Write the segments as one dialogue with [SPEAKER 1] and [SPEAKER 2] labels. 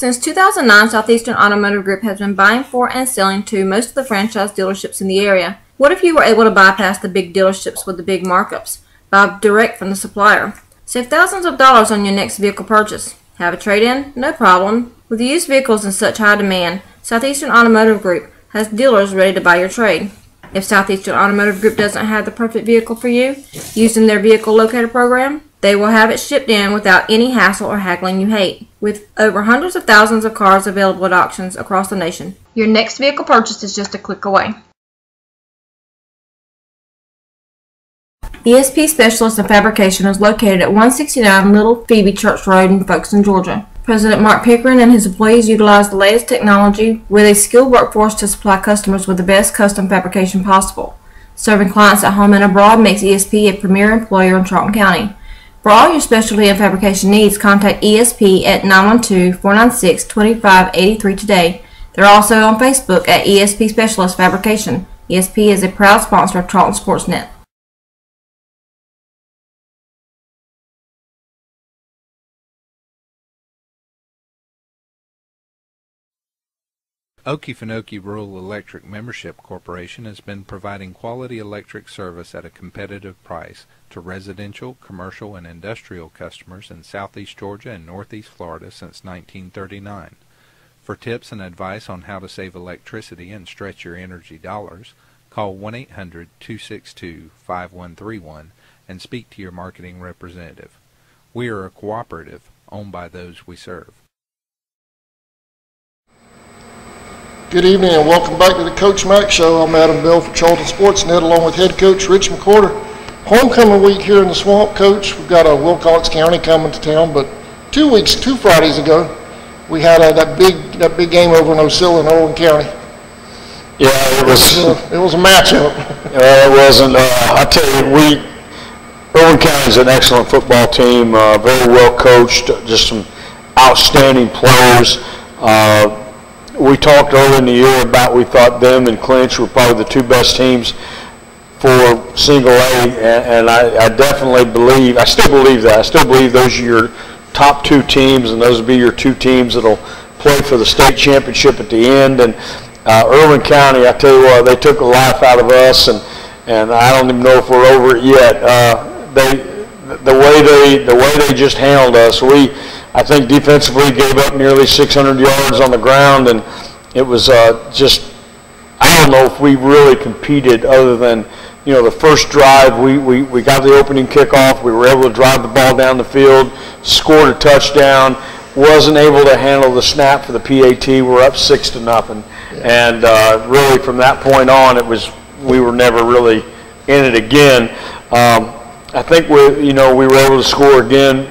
[SPEAKER 1] Since 2009, Southeastern Automotive Group has been buying for and selling to most of the franchise dealerships in the area. What if you were able to bypass the big dealerships with the big markups? Buy direct from the supplier. Save thousands of dollars on your next vehicle purchase. Have a trade-in? No problem. With used vehicles in such high demand, Southeastern Automotive Group has dealers ready to buy your trade. If Southeastern Automotive Group doesn't have the perfect vehicle for you, using their vehicle locator program, they will have it shipped in without any hassle or haggling you hate. With over hundreds of thousands of cars available at auctions across the nation, your next vehicle purchase is just a click away. ESP Specialist in Fabrication is located at 169 Little Phoebe Church Road in Folkestone, Georgia. President Mark Pickering and his employees utilize the latest technology with a skilled workforce to supply customers with the best custom fabrication possible. Serving clients at home and abroad makes ESP a premier employer in Charlton County. For all your specialty and fabrication needs, contact ESP at 912-496-2583 today. They're also on Facebook at ESP Specialist Fabrication. ESP is a proud sponsor of Charlton Sportsnet.
[SPEAKER 2] Okefenokee Rural Electric Membership Corporation has been providing quality electric service at a competitive price to residential, commercial, and industrial customers in southeast Georgia and northeast Florida since 1939. For tips and advice on how to save electricity and stretch your energy dollars, call 1-800-262-5131 and speak to your marketing representative. We are a cooperative owned by those we serve.
[SPEAKER 3] Good evening and welcome back to the Coach Mac Show. I'm Adam Bell for Charlton Sportsnet along with head coach Rich McCorder. Homecoming week here in the Swamp, Coach. We've got a Wilcox County coming to town, but 2 Fridays ago, we had that big game over in Osceola in Owen County.
[SPEAKER 4] Yeah, it
[SPEAKER 3] was a matchup.
[SPEAKER 4] It wasn't. I tell you, Owen County is an excellent football team, very well coached, just some outstanding players. We talked earlier in the year about we thought them and Clinch were probably the two best teams for single A, and I definitely believe, I still believe that. I still believe those are your top two teams, and those will be your two teams that'll play for the state championship at the end. And Irwin County, I tell you what, they took a life out of us, and I don't even know if we're over it yet. The way they just handled us, I think defensively gave up nearly 600 yards on the ground, and it was just, I don't know if we really competed other than, the first drive, we got the opening kickoff, we were able to drive the ball down the field, scored a touchdown, wasn't able to handle the snap for the PAT, we're up 6-0, and really from that point on, we were never really in it again. I think we were able to score again,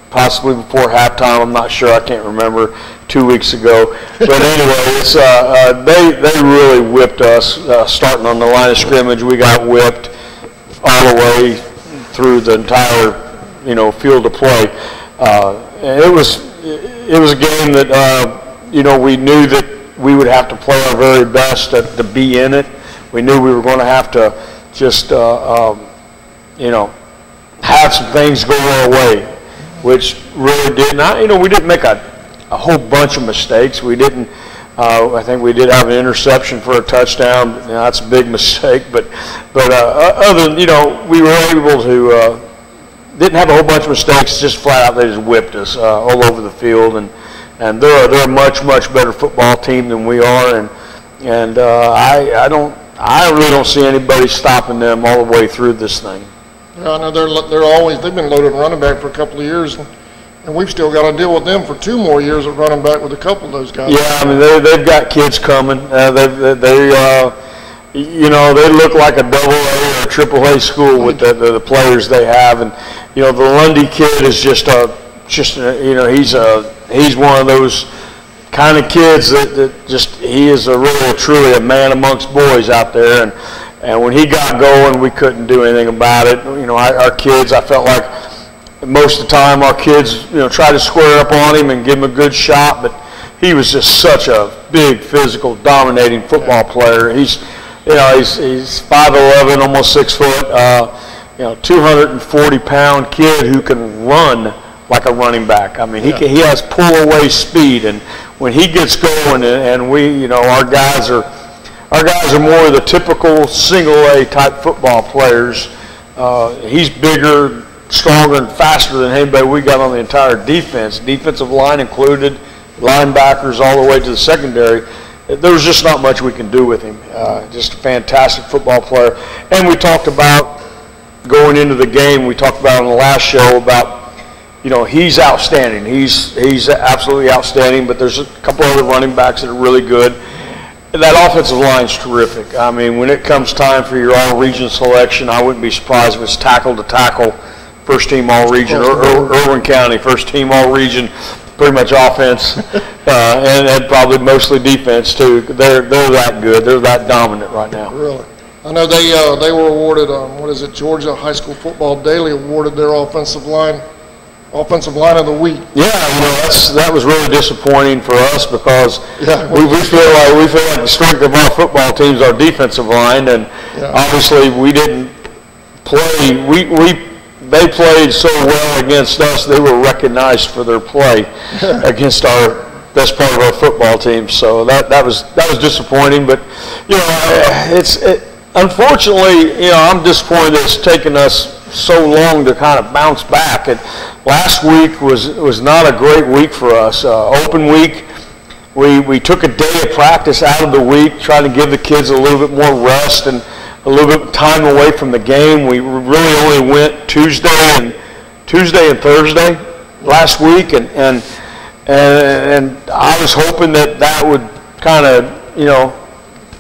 [SPEAKER 4] possibly before halftime. I'm not sure. I can't remember 2 weeks ago. But anyway, they really whipped us starting on the line of scrimmage. We got whipped all the way through the entire field of play. It was a game that we knew that we would have to play our very best to be in it. We knew we were going to have to just have some things go our way, which really didn't. We didn't make a whole bunch of mistakes. We didn't. I think we did have an interception for a touchdown. That's a big mistake. But other than we were able to didn't have a whole bunch of mistakes. Just flat out, they just whipped us all over the field. And they're a much better football team than we are. And I really don't see anybody stopping them all the way through this thing.
[SPEAKER 3] Yeah, I know they've been loaded running back for a couple of years, and we've still got to deal with them for 2 more years of running back with a couple of those guys.
[SPEAKER 4] Yeah, I mean they've got kids coming. They look like a AA or AAA school with the players they have, and the Lundy kid is just he's one of those kind of kids that he is truly a man amongst boys out there, and when he got going, we couldn't do anything about it. Our kids, I felt like most of the time our kids, tried to square up on him and give him a good shot, but he was just such a big, physical, dominating football player. He's 5'11", almost 6 foot, 240-pound kid who can run like a running back. I mean, he has pull-away speed, and when he gets going, and we, you know, our guys are more of the typical single-A type football players. He's bigger, stronger, and faster than anybody we got on the entire defense, defensive line included, linebackers all the way to the secondary. There's just not much we can do with him. Just a fantastic football player. And we talked about going into the game, we talked about on the last show about, you know, he's outstanding. He's absolutely outstanding, but there's a couple other running backs that are really good. That offensive line's terrific. I mean, when it comes time for your all-region selection, I wouldn't be surprised if it's tackle to tackle, first team all-region, Irwin County, first team all-region, pretty much offense, and probably mostly defense too. They're that good. They're that dominant right now.
[SPEAKER 3] Really? I know they were awarded, Georgia High School Football Daily awarded their offensive line of the week.
[SPEAKER 4] Yeah, you know, that was really disappointing for us because we feel like the strength of our football team is our defensive line, and obviously we didn't play. They played so well against us. They were recognized for their play against our best part of our football team. So that was disappointing. But you know, unfortunately, you know, I'm disappointed it's taken us so long to kind of bounce back. And last week was not a great week for us. Open week, we took a day of practice out of the week, trying to give the kids a little bit more rest and a little bit of time away from the game. We really only went Tuesday and Thursday last week, and I was hoping that would kind of, you know,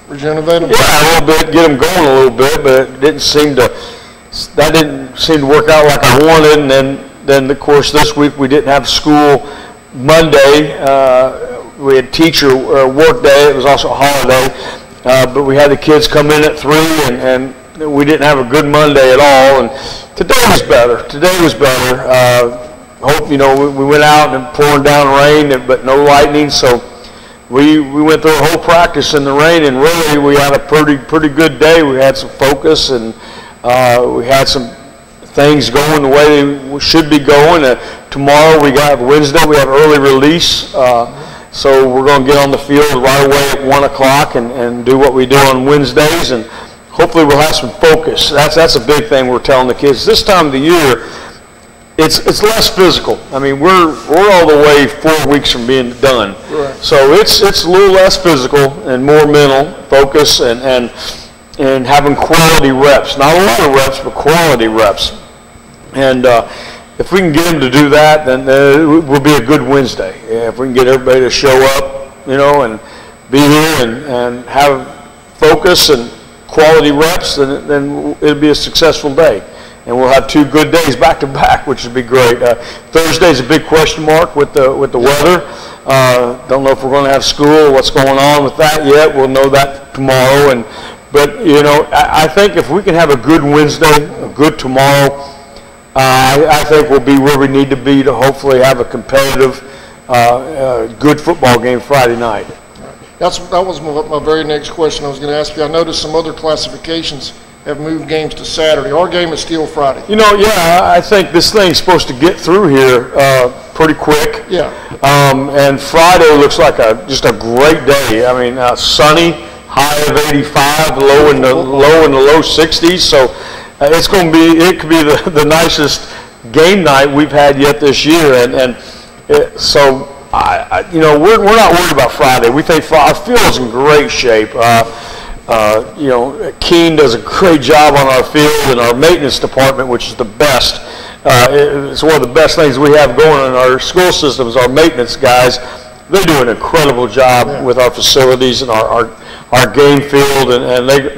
[SPEAKER 3] regenerate them.
[SPEAKER 4] Yeah, a little bit, get them going a little bit, but it didn't seem to work out like I wanted. And then of course this week we didn't have school Monday. We had teacher work day. It was also a holiday. But we had the kids come in at 3, and we didn't have a good Monday at all. And today was better. Hope, you know, we went out and pouring down rain, but no lightning. So we went through a whole practice in the rain, and really we had a pretty good day. We had some focus, and we had some things going the way they should be going. Tomorrow Wednesday we have early release. So we're going to get on the field right away at 1 o'clock and do what we do on Wednesdays, and hopefully we'll have some focus. That's a big thing we're telling the kids. This time of the year, it's less physical. I mean, we're all the way 4 weeks from being done.
[SPEAKER 3] Right.
[SPEAKER 4] So it's a little less physical and more mental focus and having quality reps. Not a lot of reps, but quality reps. And if we can get them to do that, then it will be a good Wednesday. Yeah, if we can get everybody to show up, you know, and be here and have focus and quality reps, then it'll be a successful day. And we'll have 2 good days back to back, which would be great. Thursday's a big question mark with the weather. Don't know if we're going to have school or what's going on with that yet. We'll know that tomorrow. But you know, I think if we can have a good Wednesday, a good tomorrow, I think we'll be where we need to be to hopefully have a competitive, good football game Friday night.
[SPEAKER 3] That was my very next question I was going to ask you. I noticed some other classifications have moved games to Saturday. Our game is still Friday.
[SPEAKER 4] You know, yeah, I think this thing's supposed to get through here pretty quick.
[SPEAKER 3] Yeah.
[SPEAKER 4] And Friday looks like just a great day. I mean, sunny, high of 85, low in the low 60s. So it could be the nicest game night we've had yet this year. So you know, we're not worried about Friday. We think our field's in great shape. You know, Keene does a great job on our field, and our maintenance department, which is the best. It's one of the best things we have going in our school systems. Our maintenance guys, they do an incredible job with our facilities and our game field, and they're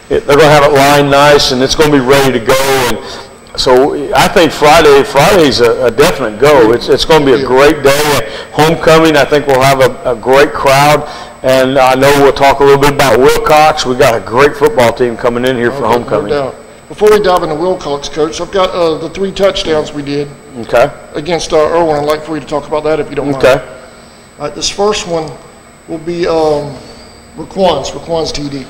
[SPEAKER 4] going to have it lined nice, and it's going to be ready to go. And so I think Friday's a definite go. It's going to be a great day. Homecoming, I think we'll have a great crowd. And I know we'll talk a little bit about Wilcox. We've got a great football team coming in here for homecoming.
[SPEAKER 3] No doubt. Before we dive into Wilcox, Coach, I've got the 3 touchdowns we did against Irwin. I'd like for you to talk about that if you don't mind.
[SPEAKER 4] Okay.
[SPEAKER 3] All right, this first one will be Raquan's TD.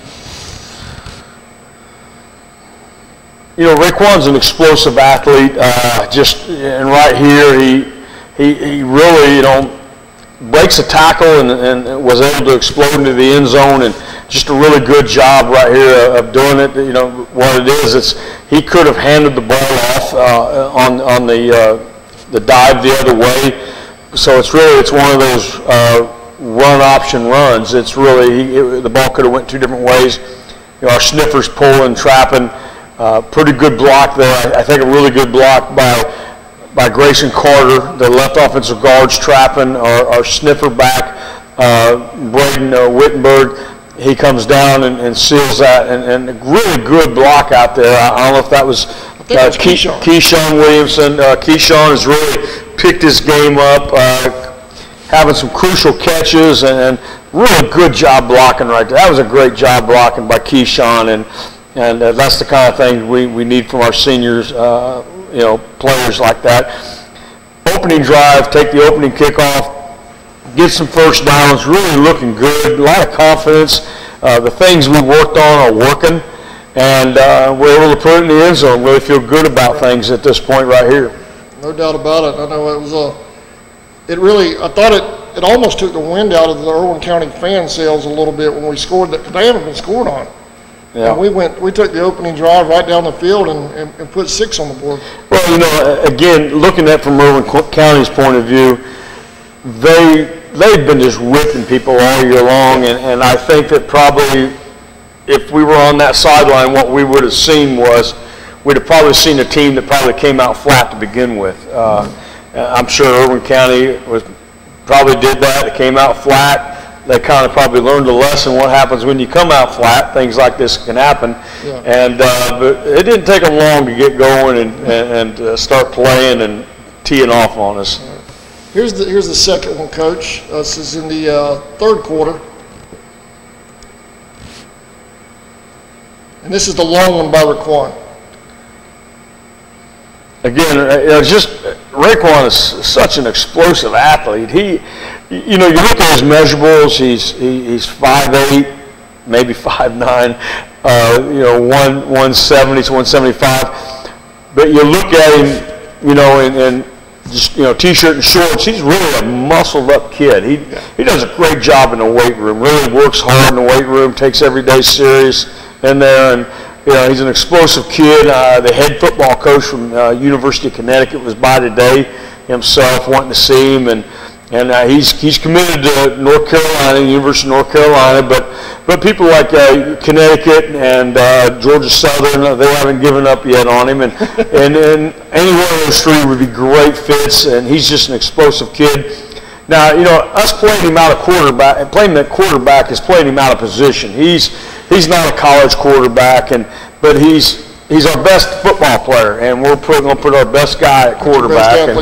[SPEAKER 4] Raekwon's an explosive athlete. And right here, he really, breaks a tackle and was able to explode into the end zone, and just a really good job right here of doing it. What it is, he could have handed the ball off on the dive the other way. So it's one of those run option runs. It's really the ball could have went two different ways. Our sniffer's pulling, trapping. Pretty good block there. I think a really good block by Grayson Carter, the left offensive guard's trapping our sniffer back, Braden Wittenberg. He comes down and seals that, and a really good block out there. I don't know if that was Keyshawn Williamson. Keyshawn has really picked his game up, having some crucial catches, and really good job blocking right there. That was a great job blocking by Keyshawn, and that's the kind of thing we need from our seniors, players like that. Opening drive, take the opening kickoff, get some first downs, really looking good, a lot of confidence. The things we worked on are working, and we're able to put it in the end zone. Really feel good about things at this point right here.
[SPEAKER 3] No doubt about it. I know it was I thought it almost took the wind out of the Irwin County fan sails a little bit when we scored that. They haven't been scored on. Yeah. And we took the opening drive right down the field and put 6 on the board.
[SPEAKER 4] Well, again, looking at from Irwin County's point of view, they've been just whipping people all year long, and I think that probably if we were on that sideline, what we would have seen was we'd have probably seen a team that probably came out flat to begin with. I'm sure Irwin County probably did that. It came out flat. They kind of probably learned a lesson what happens when you come out flat. Things like this can happen. Yeah. And but it didn't take them long to get going and start playing and teeing off on us.
[SPEAKER 3] Here's the second one, Coach. This is in the third quarter. And this is the long one by Raekwon.
[SPEAKER 4] Again, Raekwon is such an explosive athlete. You look at his measurables. He's 5'8", maybe 5'9", 170 to 175. But you look at him, in just t-shirt and shorts. He's really a muscled up kid. He does a great job in the weight room. Really works hard in the weight room. Takes every day serious in there, and he's an explosive kid. The head football coach from University of Connecticut was by today himself, wanting to see him, and he's committed to North Carolina, University of North Carolina, but people like Connecticut and Georgia Southern, they haven't given up yet on him, and any one of those three would be great fits, and he's just an explosive kid. Now, us playing him out of quarterback, playing that quarterback is playing him out of position. He's not a college quarterback, but he's our best football player, and we're going to put our best guy at quarterback,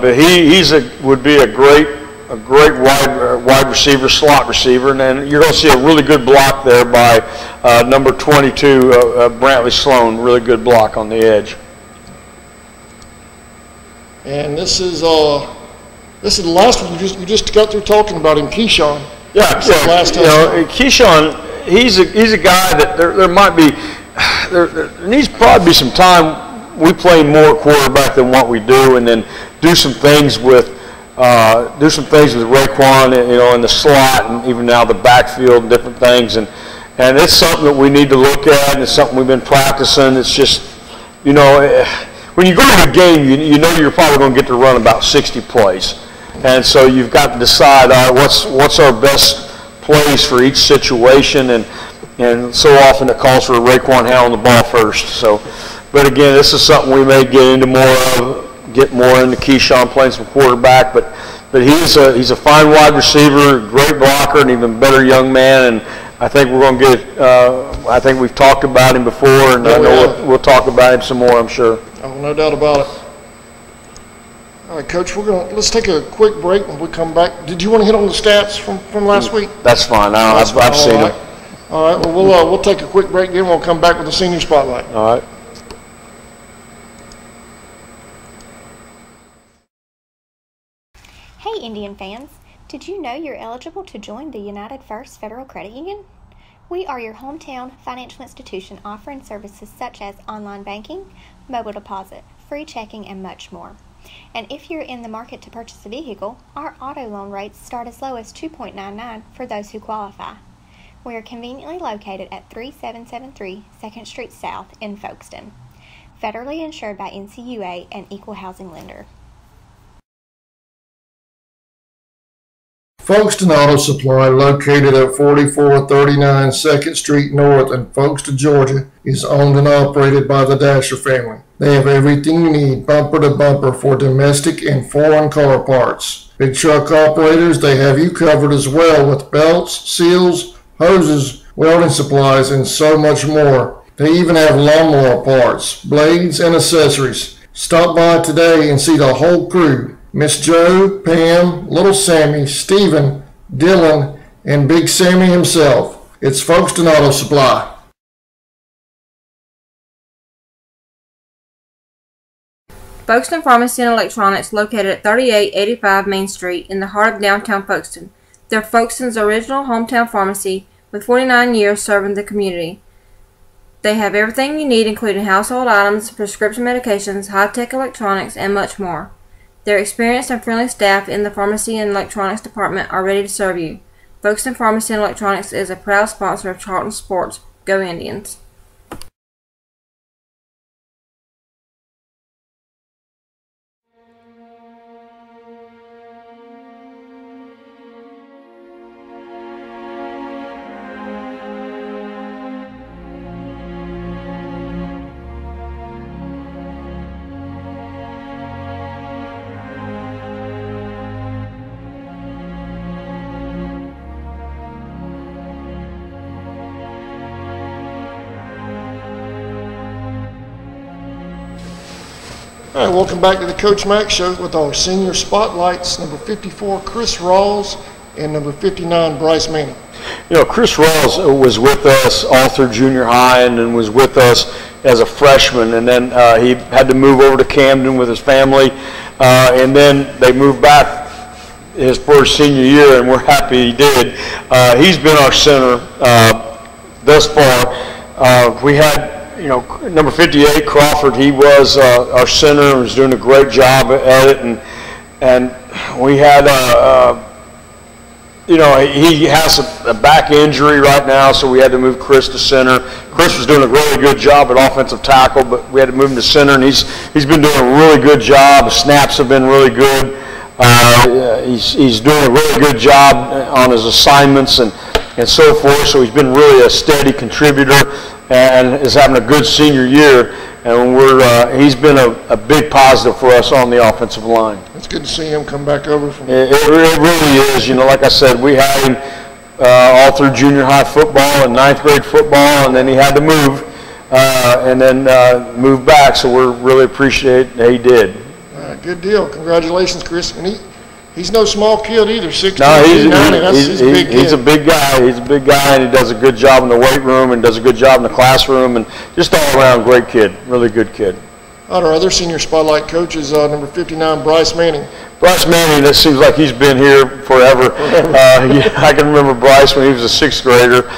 [SPEAKER 4] but he would be a great wide receiver, slot receiver, and you're going to see a really good block there by number 22, Brantley Sloan. Really good block on the edge.
[SPEAKER 3] And this is the last one you just got through talking about him, Keyshawn.
[SPEAKER 4] Yeah. Keyshawn, he's a guy that there needs probably be some time. We play more quarterback than what we do, and then do some things with Raekwon, in the slot, and even now the backfield and different things, and it's something that we need to look at, and it's something we've been practicing. It's just, when you go to a game, you're probably going to get to run about 60 plays, and so you've got to decide, all right, what's our best plays for each situation, and so often it calls for Raekwon handling the ball first. So, but again, this is something we may get into more of, get more into Keyshawn playing some quarterback, but he's a fine wide receiver, great blocker, and even better young man, and I think we're going to get I think we've talked about him before, and I know we'll talk about him some more, I'm sure.
[SPEAKER 3] Oh, no doubt about it. All right, Coach, let's take a quick break when we come back. Did you want to hit on the stats from last week?
[SPEAKER 4] That's fine. I've seen them.
[SPEAKER 3] All right. Well, we'll take a quick break, then we'll come back with the senior spotlight.
[SPEAKER 4] All right.
[SPEAKER 5] Hey, Indian fans. Did you know you're eligible to join the United First Federal Credit Union? We are your hometown financial institution offering services such as online banking, mobile deposit, free checking, and much more. And if you're in the market to purchase a vehicle, our auto loan rates start as low as 2.99 for those who qualify. We are conveniently located at 3773 2nd Street South in Folkestone. Federally insured by NCUA and Equal Housing Lender.
[SPEAKER 3] Folkestone Auto Supply, located at 4439 2nd Street North in Folkestone, Georgia, is owned and operated by the Dasher family. They have everything you need, bumper to bumper, for domestic and foreign car parts. Big truck operators, they have you covered as well with belts, seals, hoses, welding supplies, and so much more. They even have lawnmower parts, blades, and accessories. Stop by today and see the whole crew. Miss Joe, Pam, Little Sammy, Stephen, Dylan, and Big Sammy himself. It's Folkestone Auto Supply.
[SPEAKER 1] Folkestone Pharmacy and Electronics, located at 3885 Main Street in the heart of downtown Folkestone. They're Folkestone's original hometown pharmacy with 49 years serving the community. They have everything you need, including household items, prescription medications, high-tech electronics, and much more. Their experienced and friendly staff in the pharmacy and electronics department are ready to serve you. Folkestone Pharmacy and Electronics is a proud sponsor of Charlton Sports. Go Indians!
[SPEAKER 3] All right, welcome back to the Coach Mac Show with our senior spotlights, number 54, Kris Rauls, and number 59, Bryce Manning.
[SPEAKER 4] You know, Kris Rauls was with us all through junior high and then was with us as a freshman, and then he had to move over to Camden with his family, and then they moved back his first senior year, and we're happy he did. He's been our center thus far. We had, you know, number 58, Crawford, he was our center and was doing a great job at it, and we had, you know, he has a back injury right now, so we had to move Kris to center. Kris was doing a really good job at offensive tackle, but we had to move him to center, and he's been doing a really good job. His snaps have been really good. He's doing a really good job on his assignments and so forth, so he's been really a steady contributor and is having a good senior year, and he's been a big positive for us on the offensive line.
[SPEAKER 3] It's good to see him come back over from.
[SPEAKER 4] It really is. You know, like I said, we had him all through junior high football and 9th grade football, and then he had to move and then move back. So we're really appreciate that he did.
[SPEAKER 3] Good deal. Congratulations, Kris. And he's no small kid either. 6'2",
[SPEAKER 4] no, he's
[SPEAKER 3] a big kid.
[SPEAKER 4] He's a big guy. He's a big guy, and he does a good job in the weight room and does a good job in the classroom, and just all around great kid, really good kid.
[SPEAKER 3] Our other senior spotlight coach is number 59, Bryce Manning.
[SPEAKER 4] Bryce Manning, it seems like he's been here forever. I can remember Bryce when he was a 6th grader.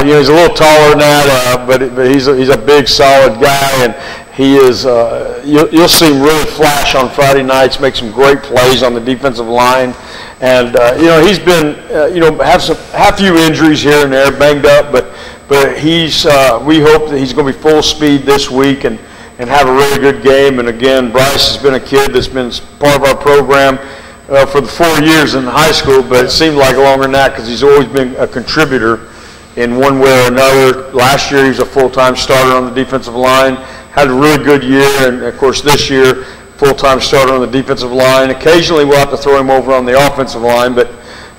[SPEAKER 4] You know, he's a little taller than that, but he's a big, solid guy, and he is. You'll see him really flash on Friday nights, make some great plays on the defensive line, and you know, he's been have a few injuries here and there, banged up, but he's. We hope that he's going to be full speed this week and have a really good game. And again, Bryce has been a kid that's been part of our program for the 4 years in high school, but it seemed like longer than that because he's always been a contributor in one way or another. Last year he was a full-time starter on the defensive line, had a really good year, and of course this year, full-time starter on the defensive line. Occasionally we'll have to throw him over on the offensive line, but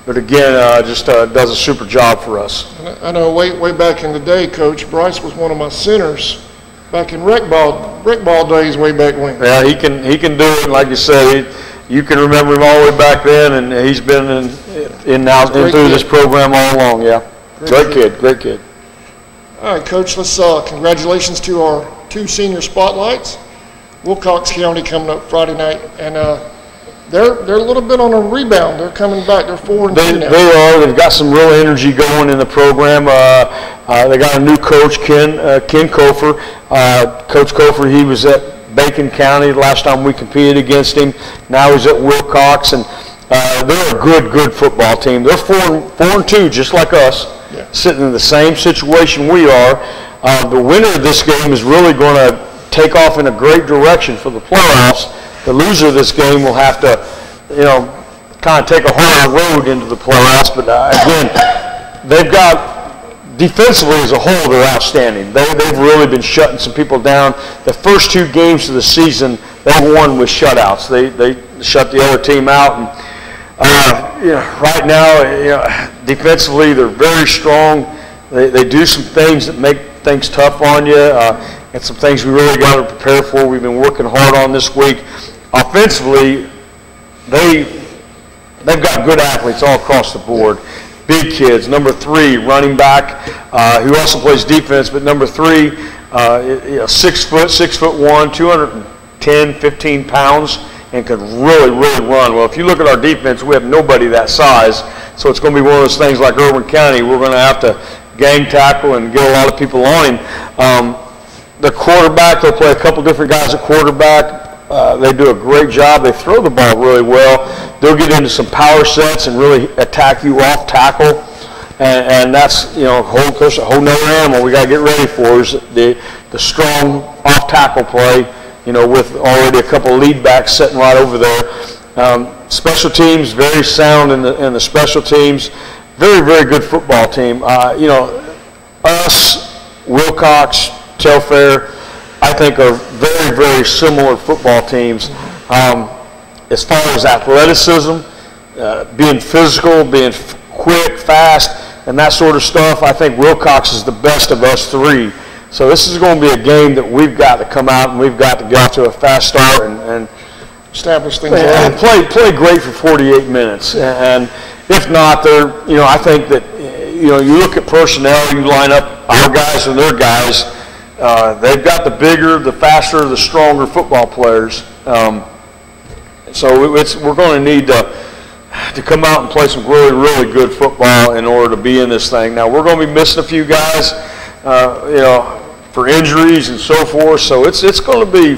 [SPEAKER 4] again, just does a super job for us.
[SPEAKER 3] I know way back in the day, Coach, Bryce was one of my centers back in rec ball days way back when.
[SPEAKER 4] Yeah, he can do it. Like you said, you can remember him all the way back then, and he's been in through this program all along. Yeah, great kid.
[SPEAKER 3] All right, Coach. Let's congratulations to our 2 senior spotlights. Wilcox County coming up Friday night, and they're a little bit on a rebound. They're coming back. They're 4-2 now.
[SPEAKER 4] They are. They've got some real energy going in the program. They got a new coach, Ken Kofer. Coach Kofer, he was at Bacon County last time we competed against him. Now he's at Wilcox, and they're a good football team. They're 4-2, just like us, sitting in the same situation we are. The winner of this game is really going to take off in a great direction for the playoffs. The loser of this game will have to, kind of take a harder road into the playoffs. But again, they've got, defensively as a whole, they're outstanding. They've really been shutting some people down. The first 2 games of the season, they won with shutouts. They shut the other team out. And right now, defensively, they're very strong. They do some things that make things tough on you, and some things we really got to prepare for. We've been working hard on this week. Offensively, they've got good athletes all across the board. Big kids. Number 3, running back, who also plays defense, but number 3, 6 foot, 6'1", 210, 15 pounds, and can really run. Well, if you look at our defense, we have nobody that size, so it's going to be one of those things like Irwin County. We're going to have to gang tackle and get a lot of people on him. The quarterback, they'll play a couple different guys at quarterback. They do a great job. They throw the ball really well. They'll get into some power sets and really attack you off tackle. And that's, a whole nother animal we got to get ready for is the strong off tackle play, with already a couple of lead backs sitting right over there. Special teams, very sound in the special teams. Very good football team. Us, Wilcox, Telfair, I think are very similar football teams. As far as athleticism, being physical, being quick, fast, and that sort of stuff, I think Wilcox is the best of us 3. So this is going to be a game that we've got to come out and we've got to get off to a fast start and
[SPEAKER 3] establish things
[SPEAKER 4] and play great for 48 minutes. And if not, I think that you look at personnel, you line up our guys and their guys. They've got the bigger, the faster, the stronger football players. So we're going to need to come out and play some really good football in order to be in this thing. Now we're going to be missing a few guys, for injuries and so forth. So it's going to be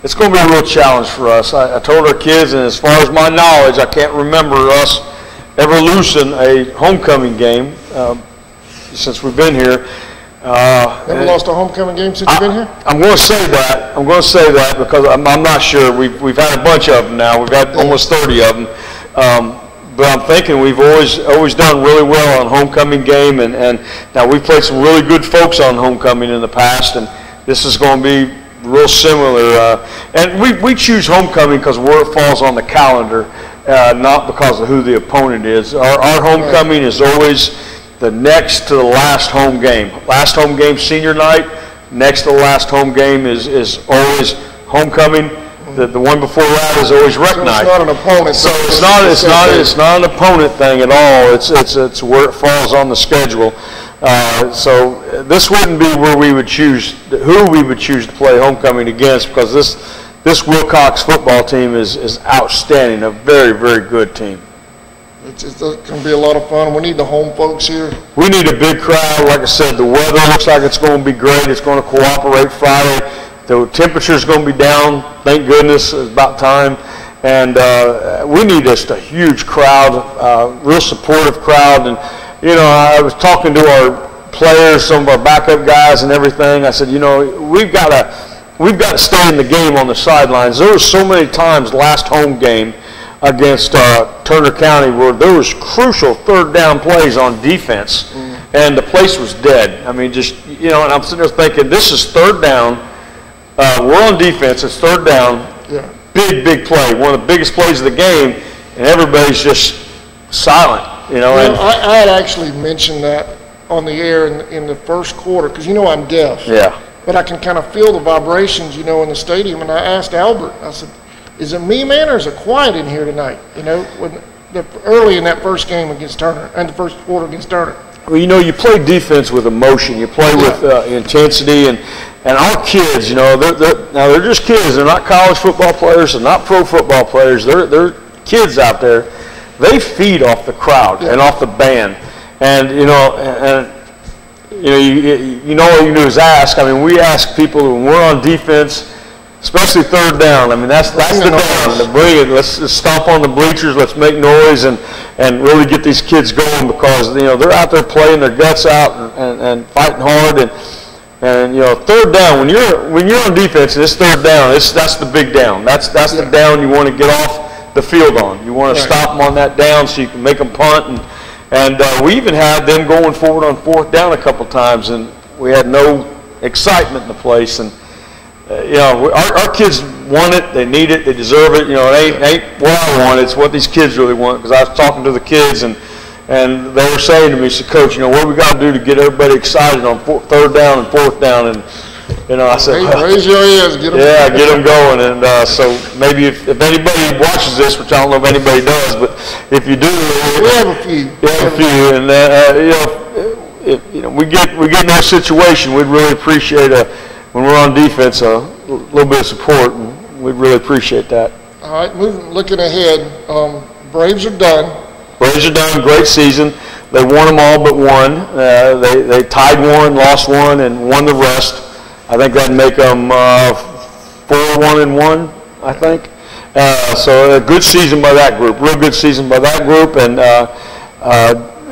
[SPEAKER 4] a real challenge for us. I told our kids, and as far as my knowledge, I can't remember us ever losing a homecoming game since we've been here.
[SPEAKER 3] Never lost a homecoming game since you've been here?
[SPEAKER 4] I'm going to say that because I'm not sure. We've had a bunch of them now. We've got almost 30 of them. But I'm thinking we've always done really well on homecoming game, and now we've played some really good folks on homecoming in the past, and this is going to be real similar. And we choose homecoming because where it falls on the calendar, not because of who the opponent is. Our homecoming is always the next to the last home game. Last home game, senior night. Next to the last home game is always homecoming. The one before that is always rec night.
[SPEAKER 3] It's not an opponent.
[SPEAKER 4] So it's not an opponent thing at all. It's where it falls on the schedule. So this wouldn't be where we would choose who we would choose to play homecoming against, because this Wilcox football team is outstanding. A very good team.
[SPEAKER 3] It's going to be a lot of fun. We need the home folks here.
[SPEAKER 4] We need a big crowd. Like I said, the weather looks like it's going to be great. It's going to cooperate Friday. The temperature is going to be down. Thank goodness. It's about time. And we need just a huge crowd, real supportive crowd. And, I was talking to our players, some of our backup guys and everything. I said, we've got to stay in the game on the sidelines. There were so many times last home game against Turner County where there was crucial third down plays on defense, and the place was dead. I mean, and I'm sitting there thinking, this is third down. We're on defense. It's third down.
[SPEAKER 3] Yeah.
[SPEAKER 4] Big play. One of the biggest plays of the game, and everybody's just silent.
[SPEAKER 3] I had actually mentioned that on the air in the first quarter because I'm deaf.
[SPEAKER 4] Yeah.
[SPEAKER 3] But I can kind of feel the vibrations, in the stadium. And I asked Albert. I said, "Is it me, man, or is it quiet in here tonight?" Early in that first game against Turner, and the first quarter against Turner.
[SPEAKER 4] well, you know, you play defense with emotion. You play with intensity, and our kids, you know, they're just kids. They're not college football players. They're not pro football players. They're kids out there. They feed off the crowd and off the band, and you know, you know, all you do is ask. I mean, we ask people when we're on defense, especially third down. I mean, that's the down. To bring it. Let's stomp on the bleachers. Let's make noise and really get these kids going, because you know they're out there playing their guts out and fighting hard. And you know, third down, when you're on defense, it's third down. That's the big down. That's the down you want to get off the field on. You want to stop them on that down so you can make them punt. And we even had them going forward on fourth down a couple times, and we had no excitement in the place. And you know, our kids want it, they need it, they deserve it. You know, it ain't what I want, it's what these kids really want. Because I was talking to the kids, and they were saying to me, said, Coach, you know, what do we got to do to get everybody excited on third down and fourth down? And you know, I said,
[SPEAKER 3] raise your hands, get them.
[SPEAKER 4] Yeah, get them going. And so maybe if anybody watches this, which I don't know if anybody does, but if you do,
[SPEAKER 3] we have a few.
[SPEAKER 4] And you know, we get in that situation, we'd really appreciate when we're on defense, a little bit of support, and we'd really appreciate that.
[SPEAKER 3] All right, looking ahead, Braves are done.
[SPEAKER 4] Braves are done, great season. They won them all but one. They tied one, lost one, and won the rest. I think that'd make them 4-1-1, I think. So a good season by that group, real good season by that group. And,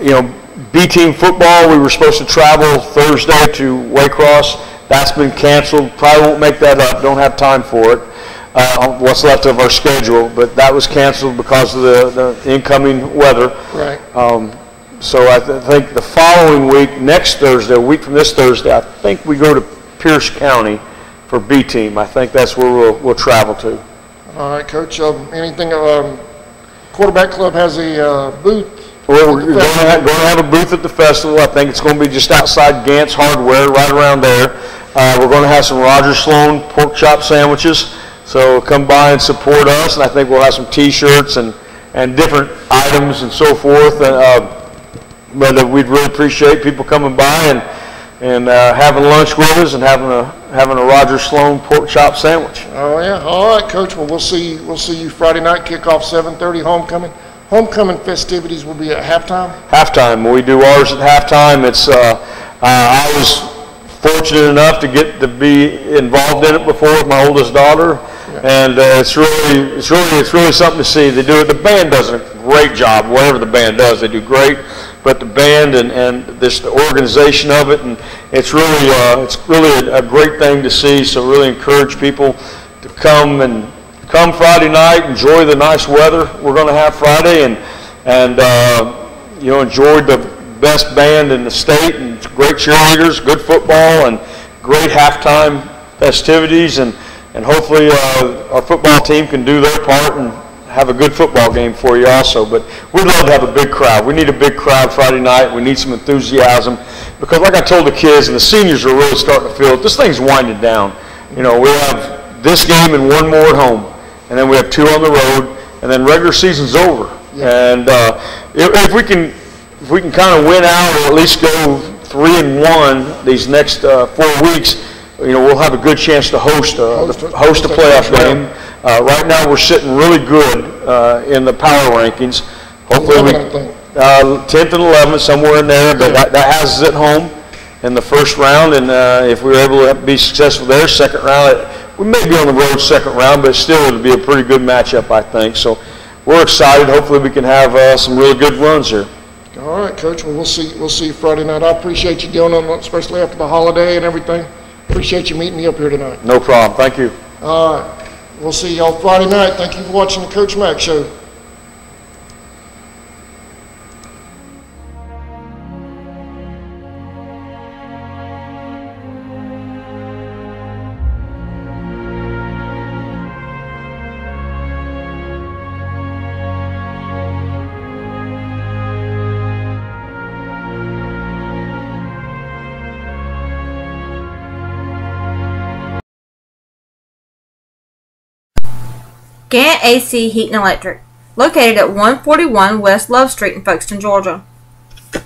[SPEAKER 4] you know, B-team football, we were supposed to travel Thursday to Waycross. That's been canceled. Probably won't make that up. Don't have time for it. What's left of our schedule. But that was canceled because of the incoming weather.
[SPEAKER 3] Right.
[SPEAKER 4] So I think the following week, next Thursday, a week from this Thursday, I think we go to Pierce County for B-team. I think that's where we'll travel to.
[SPEAKER 3] All right, Coach. Anything? Quarterback Club has a booth.
[SPEAKER 4] Well, we're going to have a booth at the festival. I think it's going to be just outside Gantz Hardware, right around there. We're going to have some Roger Sloan pork chop sandwiches. So come by and support us. And I think we'll have some T-shirts and different items and so forth. But we'd really appreciate people coming by and having lunch with us and having a Roger Sloan pork chop sandwich.
[SPEAKER 3] Oh yeah, all right, Coach. Well, we'll see you Friday night. Kickoff 7:30. Homecoming. Homecoming festivities will be at halftime. Halftime.
[SPEAKER 4] We do ours at halftime. It's I was fortunate enough to get to be involved in it before with my oldest daughter, and it's really something to see. They do it. The band does a great job. Whatever the band does, they do great. But the band and the organization of it, and it's really a great thing to see. So really encourage people to come Friday night, enjoy the nice weather we're going to have Friday, and you know, enjoy the best band in the state, and great cheerleaders, good football, and great halftime festivities, and hopefully our football team can do their part and have a good football game for you also. But we'd love to have a big crowd. We need a big crowd Friday night. We need some enthusiasm, because like I told the kids, and the seniors are really starting to feel it, this thing's winding down. You know, we have this game and one more at home, and then we have two on the road, and then regular season's over. Yeah. And if we can kind of win out, or at least go 3-1 these next 4 weeks, you know, we'll have a good chance to host a playoff game. Right now, we're sitting really good in the power rankings. Hopefully, 10th and 11th, somewhere in there. But that has us at home in the first round, and if we were able to be successful there, second round, we may be on the road second round, but still it'll be a pretty good matchup, I think. So we're excited. Hopefully, we can have some really good runs here.
[SPEAKER 3] All right, Coach. Well, we'll see you Friday night. I appreciate you doing it, especially after the holiday and everything. Appreciate you meeting me up here tonight.
[SPEAKER 4] No problem. Thank you.
[SPEAKER 3] All right. We'll see y'all Friday night. Thank you for watching the Coach Mac Show.
[SPEAKER 1] Gant AC Heat and Electric, located at 141 West Love Street in Folkestone, Georgia.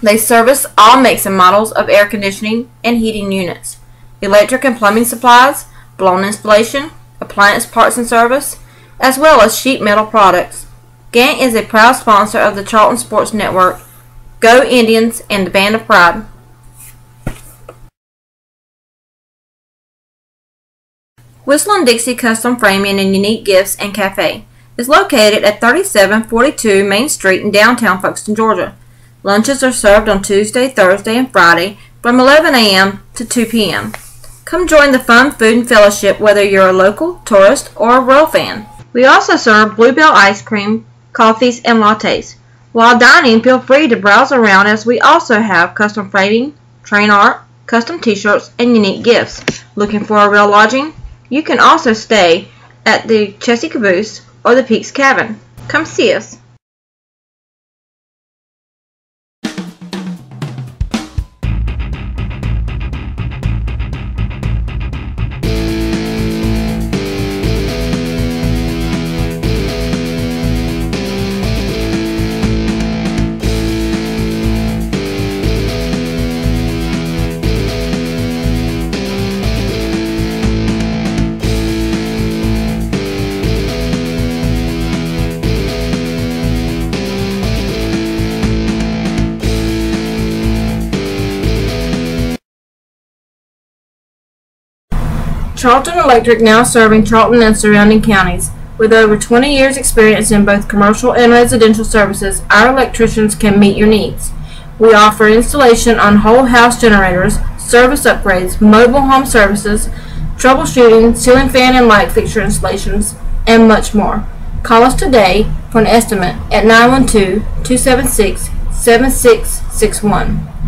[SPEAKER 1] They service all makes and models of air conditioning and heating units, electric and plumbing supplies, blown installation, appliance parts and service, as well as sheet metal products. Gant is a proud sponsor of the Charlton Sports Network, Go Indians, and the Band of Pride. Whistle & Dixie Custom Framing and Unique Gifts and Cafe is located at 3742 Main Street in downtown Folkestone, Georgia. Lunches are served on Tuesday, Thursday, and Friday from 11 a.m. to 2 p.m. Come join the fun food and fellowship whether you're a local, tourist, or a Royal fan. We also serve Bluebell ice cream, coffees, and lattes. While dining, feel free to browse around as we also have custom framing, train art, custom t-shirts, and unique gifts. Looking for a real lodging? You can also stay at the Chessy Caboose or the Peaks Cabin. Come see us. Charlton Electric, now serving Charlton and surrounding counties. With over 20 years experience in both commercial and residential services, our electricians can meet your needs. We offer installation on whole house generators, service upgrades, mobile home services, troubleshooting, ceiling fan and light fixture installations, and much more. Call us today for an estimate at 912-276-7661.